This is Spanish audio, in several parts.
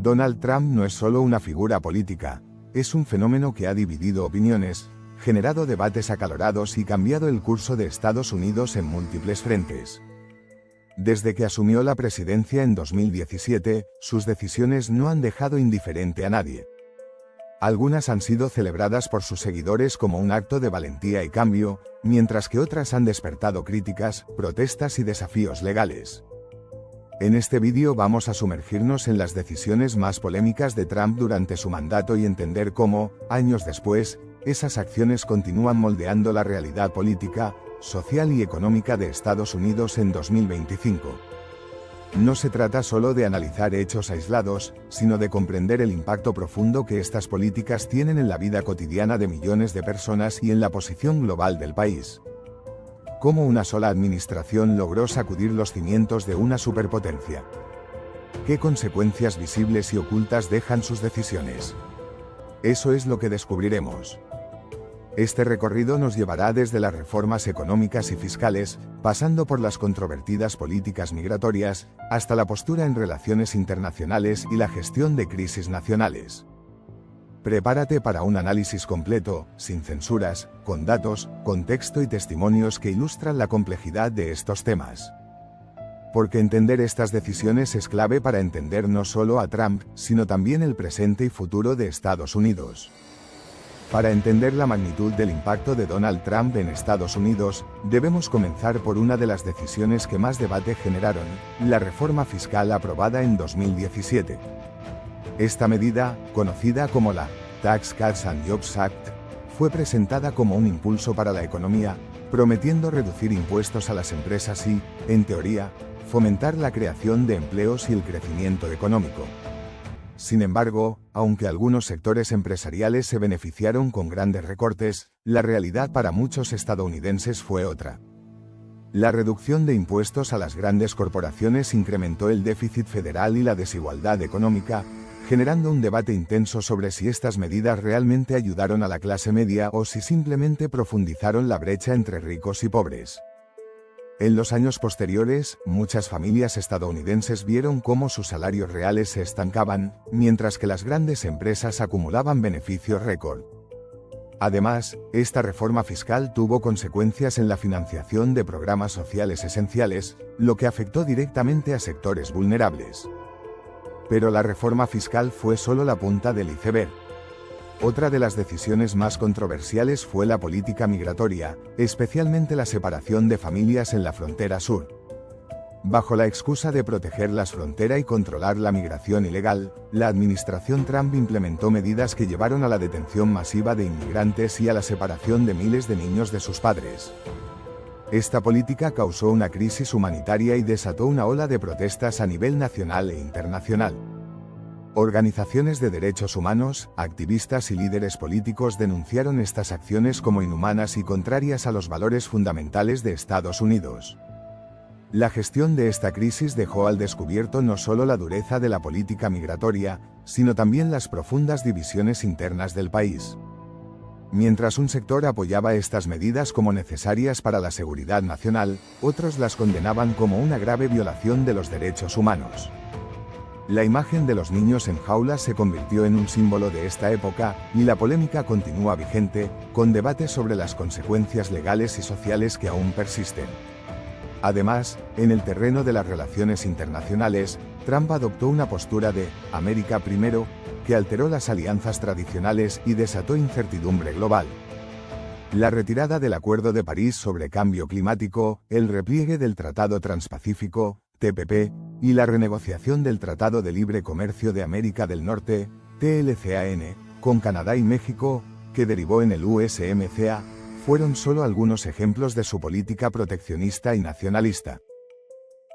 Donald Trump no es solo una figura política, es un fenómeno que ha dividido opiniones, generado debates acalorados y cambiado el curso de Estados Unidos en múltiples frentes. Desde que asumió la presidencia en 2017, sus decisiones no han dejado indiferente a nadie. Algunas han sido celebradas por sus seguidores como un acto de valentía y cambio, mientras que otras han despertado críticas, protestas y desafíos legales. En este vídeo vamos a sumergirnos en las decisiones más polémicas de Trump durante su mandato y entender cómo, años después, esas acciones continúan moldeando la realidad política, social y económica de Estados Unidos en 2025. No se trata solo de analizar hechos aislados, sino de comprender el impacto profundo que estas políticas tienen en la vida cotidiana de millones de personas y en la posición global del país. Cómo una sola administración logró sacudir los cimientos de una superpotencia. ¿Qué consecuencias visibles y ocultas dejan sus decisiones? Eso es lo que descubriremos. Este recorrido nos llevará desde las reformas económicas y fiscales, pasando por las controvertidas políticas migratorias, hasta la postura en relaciones internacionales y la gestión de crisis nacionales. Prepárate para un análisis completo, sin censuras, con datos, contexto y testimonios que ilustran la complejidad de estos temas. Porque entender estas decisiones es clave para entender no solo a Trump, sino también el presente y futuro de Estados Unidos. Para entender la magnitud del impacto de Donald Trump en Estados Unidos, debemos comenzar por una de las decisiones que más debate generaron, la reforma fiscal aprobada en 2017. Esta medida, conocida como la Tax Cuts and Jobs Act, fue presentada como un impulso para la economía, prometiendo reducir impuestos a las empresas y, en teoría, fomentar la creación de empleos y el crecimiento económico. Sin embargo, aunque algunos sectores empresariales se beneficiaron con grandes recortes, la realidad para muchos estadounidenses fue otra. La reducción de impuestos a las grandes corporaciones incrementó el déficit federal y la desigualdad económica, generando un debate intenso sobre si estas medidas realmente ayudaron a la clase media o si simplemente profundizaron la brecha entre ricos y pobres. En los años posteriores, muchas familias estadounidenses vieron cómo sus salarios reales se estancaban, mientras que las grandes empresas acumulaban beneficios récord. Además, esta reforma fiscal tuvo consecuencias en la financiación de programas sociales esenciales, lo que afectó directamente a sectores vulnerables. Pero la reforma fiscal fue solo la punta del iceberg. Otra de las decisiones más controversiales fue la política migratoria, especialmente la separación de familias en la frontera sur. Bajo la excusa de proteger las fronteras y controlar la migración ilegal, la administración Trump implementó medidas que llevaron a la detención masiva de inmigrantes y a la separación de miles de niños de sus padres. Esta política causó una crisis humanitaria y desató una ola de protestas a nivel nacional e internacional. Organizaciones de derechos humanos, activistas y líderes políticos denunciaron estas acciones como inhumanas y contrarias a los valores fundamentales de Estados Unidos. La gestión de esta crisis dejó al descubierto no solo la dureza de la política migratoria, sino también las profundas divisiones internas del país. Mientras un sector apoyaba estas medidas como necesarias para la seguridad nacional, otros las condenaban como una grave violación de los derechos humanos. La imagen de los niños en jaulas se convirtió en un símbolo de esta época, y la polémica continúa vigente, con debates sobre las consecuencias legales y sociales que aún persisten. Además, en el terreno de las relaciones internacionales, Trump adoptó una postura de «América primero», que alteró las alianzas tradicionales y desató incertidumbre global. La retirada del Acuerdo de París sobre Cambio Climático, el repliegue del Tratado Transpacífico, TPP, y la renegociación del Tratado de Libre Comercio de América del Norte, TLCAN, con Canadá y México, que derivó en el USMCA, fueron solo algunos ejemplos de su política proteccionista y nacionalista.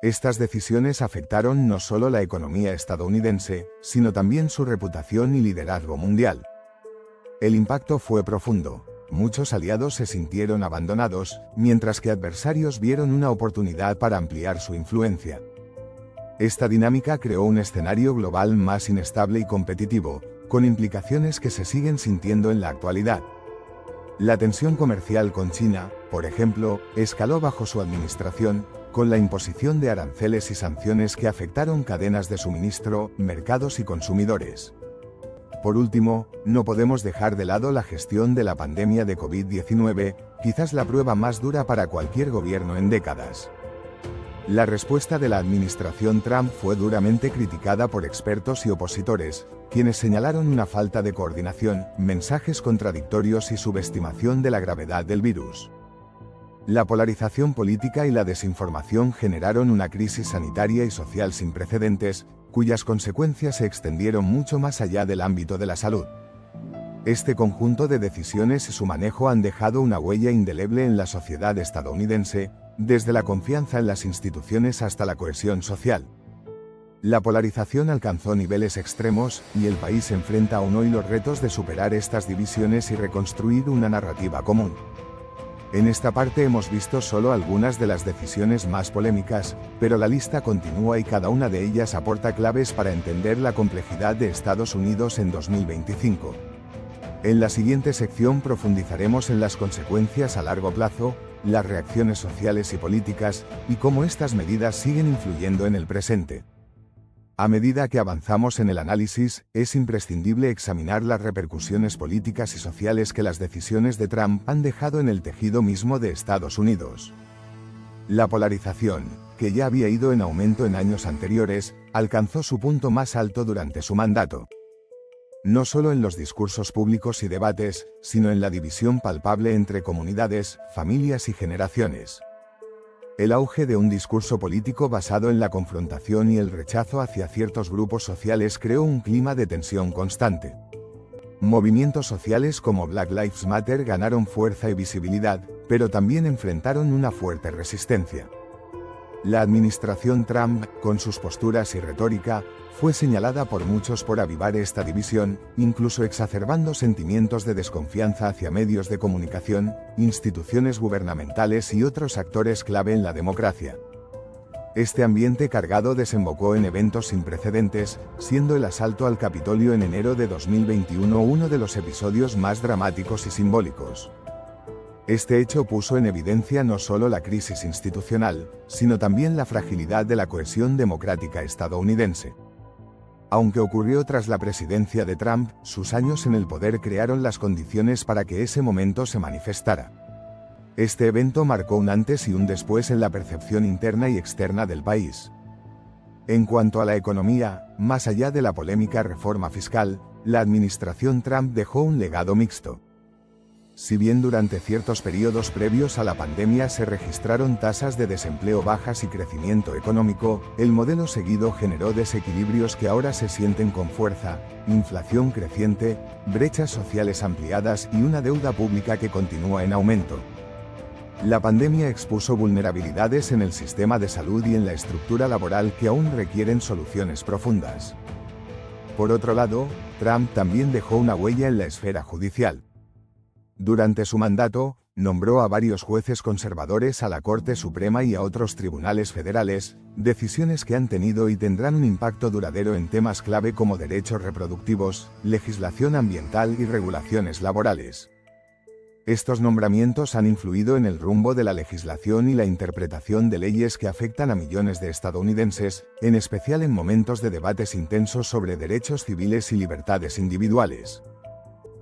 Estas decisiones afectaron no solo la economía estadounidense, sino también su reputación y liderazgo mundial. El impacto fue profundo. Muchos aliados se sintieron abandonados, mientras que adversarios vieron una oportunidad para ampliar su influencia. Esta dinámica creó un escenario global más inestable y competitivo, con implicaciones que se siguen sintiendo en la actualidad. La tensión comercial con China, por ejemplo, escaló bajo su administración, con la imposición de aranceles y sanciones que afectaron cadenas de suministro, mercados y consumidores. Por último, no podemos dejar de lado la gestión de la pandemia de COVID-19, quizás la prueba más dura para cualquier gobierno en décadas. La respuesta de la administración Trump fue duramente criticada por expertos y opositores, quienes señalaron una falta de coordinación, mensajes contradictorios y subestimación de la gravedad del virus. La polarización política y la desinformación generaron una crisis sanitaria y social sin precedentes, cuyas consecuencias se extendieron mucho más allá del ámbito de la salud. Este conjunto de decisiones y su manejo han dejado una huella indeleble en la sociedad estadounidense, desde la confianza en las instituciones hasta la cohesión social. La polarización alcanzó niveles extremos, y el país enfrenta aún hoy los retos de superar estas divisiones y reconstruir una narrativa común. En esta parte hemos visto solo algunas de las decisiones más polémicas, pero la lista continúa y cada una de ellas aporta claves para entender la complejidad de Estados Unidos en 2025. En la siguiente sección profundizaremos en las consecuencias a largo plazo, las reacciones sociales y políticas, y cómo estas medidas siguen influyendo en el presente. A medida que avanzamos en el análisis, es imprescindible examinar las repercusiones políticas y sociales que las decisiones de Trump han dejado en el tejido mismo de Estados Unidos. La polarización, que ya había ido en aumento en años anteriores, alcanzó su punto más alto durante su mandato. No solo en los discursos públicos y debates, sino en la división palpable entre comunidades, familias y generaciones. El auge de un discurso político basado en la confrontación y el rechazo hacia ciertos grupos sociales creó un clima de tensión constante. Movimientos sociales como Black Lives Matter ganaron fuerza y visibilidad, pero también enfrentaron una fuerte resistencia. La administración Trump, con sus posturas y retórica, fue señalada por muchos por avivar esta división, incluso exacerbando sentimientos de desconfianza hacia medios de comunicación, instituciones gubernamentales y otros actores clave en la democracia. Este ambiente cargado desembocó en eventos sin precedentes, siendo el asalto al Capitolio en enero de 2021 uno de los episodios más dramáticos y simbólicos. Este hecho puso en evidencia no solo la crisis institucional, sino también la fragilidad de la cohesión democrática estadounidense. Aunque ocurrió tras la presidencia de Trump, sus años en el poder crearon las condiciones para que ese momento se manifestara. Este evento marcó un antes y un después en la percepción interna y externa del país. En cuanto a la economía, más allá de la polémica reforma fiscal, la administración Trump dejó un legado mixto. Si bien durante ciertos periodos previos a la pandemia se registraron tasas de desempleo bajas y crecimiento económico, el modelo seguido generó desequilibrios que ahora se sienten con fuerza: inflación creciente, brechas sociales ampliadas y una deuda pública que continúa en aumento. La pandemia expuso vulnerabilidades en el sistema de salud y en la estructura laboral que aún requieren soluciones profundas. Por otro lado, Trump también dejó una huella en la esfera judicial. Durante su mandato, nombró a varios jueces conservadores a la Corte Suprema y a otros tribunales federales, decisiones que han tenido y tendrán un impacto duradero en temas clave como derechos reproductivos, legislación ambiental y regulaciones laborales. Estos nombramientos han influido en el rumbo de la legislación y la interpretación de leyes que afectan a millones de estadounidenses, en especial en momentos de debates intensos sobre derechos civiles y libertades individuales.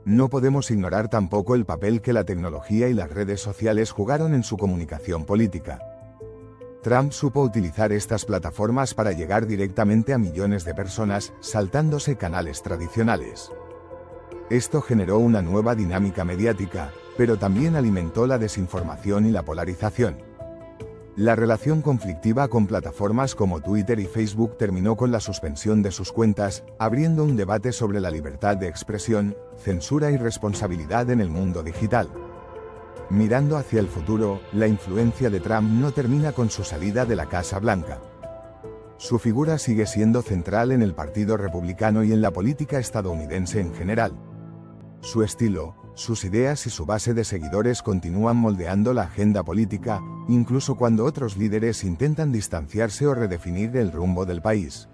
No podemos ignorar tampoco el papel que la tecnología y las redes sociales jugaron en su comunicación política. Trump supo utilizar estas plataformas para llegar directamente a millones de personas, saltándose canales tradicionales. Esto generó una nueva dinámica mediática, pero también alimentó la desinformación y la polarización. La relación conflictiva con plataformas como Twitter y Facebook terminó con la suspensión de sus cuentas, abriendo un debate sobre la libertad de expresión, censura y responsabilidad en el mundo digital. Mirando hacia el futuro, la influencia de Trump no termina con su salida de la Casa Blanca. Su figura sigue siendo central en el Partido Republicano y en la política estadounidense en general. Su estilo, sus ideas y su base de seguidores continúan moldeando la agenda política, incluso cuando otros líderes intentan distanciarse o redefinir el rumbo del país.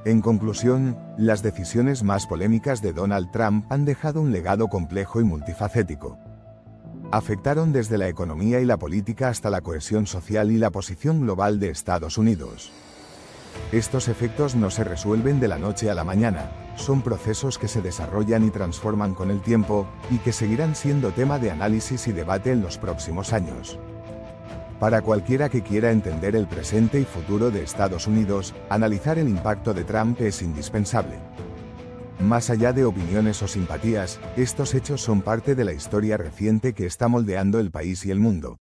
En conclusión, las decisiones más polémicas de Donald Trump han dejado un legado complejo y multifacético. Afectaron desde la economía y la política hasta la cohesión social y la posición global de Estados Unidos. Estos efectos no se resuelven de la noche a la mañana, son procesos que se desarrollan y transforman con el tiempo, y que seguirán siendo tema de análisis y debate en los próximos años. Para cualquiera que quiera entender el presente y futuro de Estados Unidos, analizar el impacto de Trump es indispensable. Más allá de opiniones o simpatías, estos hechos son parte de la historia reciente que está moldeando el país y el mundo.